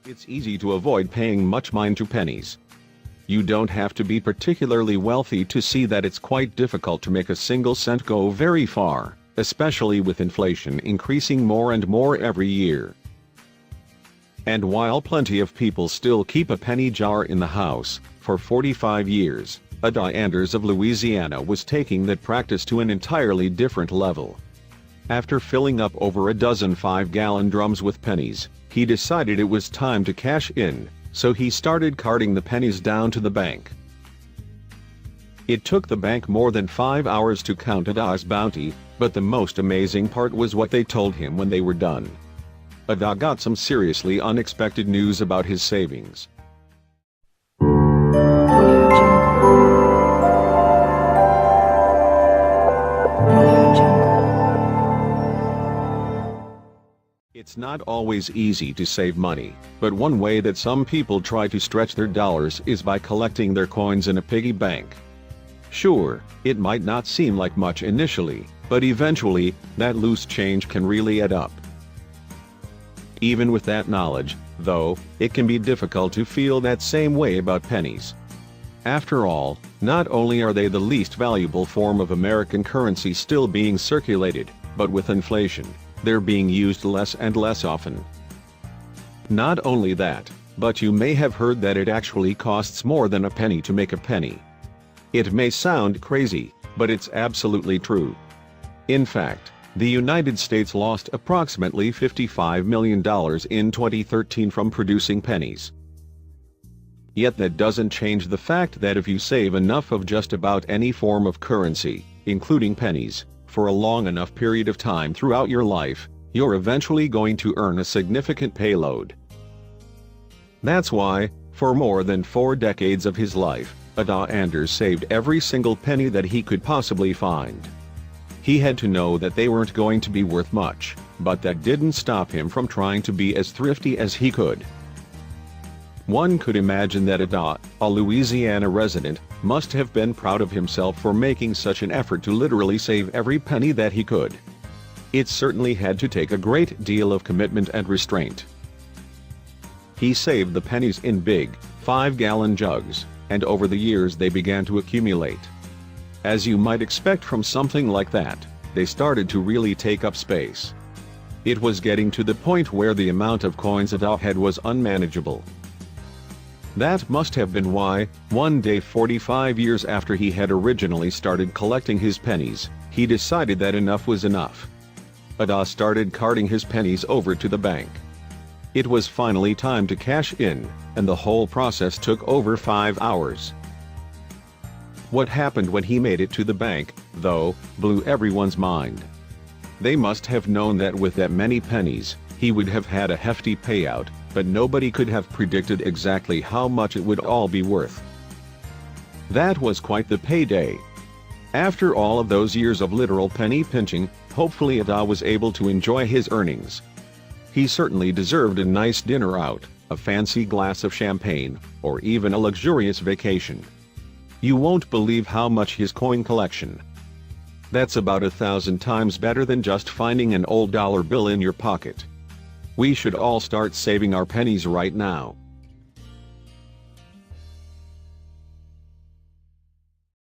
It's easy to avoid paying much mind to pennies. You don't have to be particularly wealthy to see that it's quite difficult to make a single cent go very far, especially with inflation increasing more and more every year. And while plenty of people still keep a penny jar in the house, for 45 years, Ada Anders of Louisiana was taking that practice to an entirely different level. After filling up over a dozen 5-gallon drums with pennies, he decided it was time to cash in, so he started carting the pennies down to the bank. It took the bank more than 5 hours to count Ada's bounty, but the most amazing part was what they told him when they were done. Ada got some seriously unexpected news about his savings. It's not always easy to save money, but one way that some people try to stretch their dollars is by collecting their coins in a piggy bank. Sure, it might not seem like much initially, but eventually, that loose change can really add up. Even with that knowledge, though, it can be difficult to feel that same way about pennies. After all, not only are they the least valuable form of American currency still being circulated, but with inflation, they're being used less and less often. Not only that, but you may have heard that it actually costs more than a penny to make a penny. It may sound crazy, but it's absolutely true. In fact, the United States lost approximately $55 million in 2013 from producing pennies. Yet that doesn't change the fact that if you save enough of just about any form of currency, including pennies, for a long enough period of time throughout your life, you're eventually going to earn a significant payload. That's why, for more than 4 decades of his life, Ada Anders saved every single penny that he could possibly find. He had to know that they weren't going to be worth much, but that didn't stop him from trying to be as thrifty as he could. One could imagine that Ada, a Louisiana resident, must have been proud of himself for making such an effort to literally save every penny that he could. It certainly had to take a great deal of commitment and restraint. He saved the pennies in big, 5-gallon jugs, and over the years they began to accumulate. As you might expect from something like that, they started to really take up space. It was getting to the point where the amount of coins Ada had was unmanageable. That must have been why, one day 45 years after he had originally started collecting his pennies, he decided that enough was enough. Ada started carting his pennies over to the bank. It was finally time to cash in, and the whole process took over 5 hours. What happened when he made it to the bank, though, blew everyone's mind. They must have known that with that many pennies, he would have had a hefty payout, but nobody could have predicted exactly how much it would all be worth. That was quite the payday. After all of those years of literal penny pinching, hopefully Ada was able to enjoy his earnings. He certainly deserved a nice dinner out, a fancy glass of champagne, or even a luxurious vacation. You won't believe how much his coin collection. That's about 1,000 times better than just finding an old dollar bill in your pocket. We should all start saving our pennies right now.